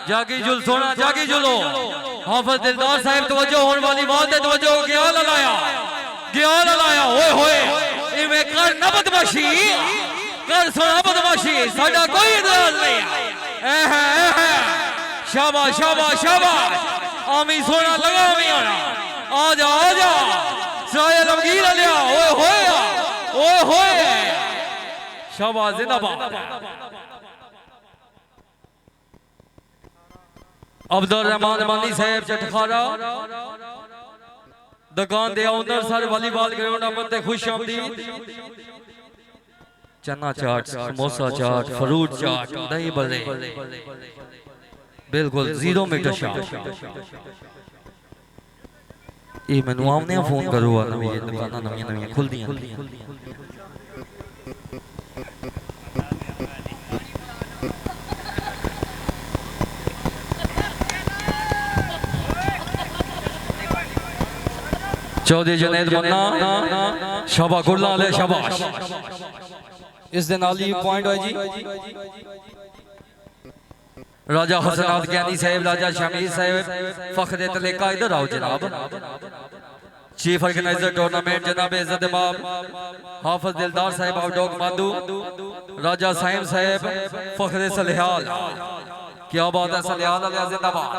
जागी जुल सोना जागी जुलो हाफिज दिलदार साहब तवज्जो होने वाली बात है तवज्जो ख्याल लाया ओए होए इवें कर न बदमाशी कर सोना बदमाशी साडा कोई इतराज नहीं शाबाश शाबाश शाबाश आमी सोना लगा आमी आना आजा साया लमगीर लिया ओए होए शाबाश जिंदाबाद अब्दुल रहमान मानी साहब चटखारा दुकान दे ओनर सर वॉलीबॉल ग्राउंड पर खुश आमदीद चना चाट समोसा चाट फ्रूट चाट दही भल्ले बिल्कुल 0 मीटर शाट ये मैनू आमने फोन करो नवी दुकान नवी खुल दी चौधरी जुनैद मुन्ना शाबा गुरला ले शाबाश इस दिन आली पॉइंट है जी राजा हसनात ज्ञानी साहब राजा शमीर साहब फखर तलेका इधर आओ जनाब चीफ ऑर्गेनाइजर टूर्नामेंट जनाब इज्जत इमाम हाफिज दिलदार साहब आउटडोग मादू राजा साइम साहब फखर सलेहाल क्या बात है सलेहाल जिंदाबाद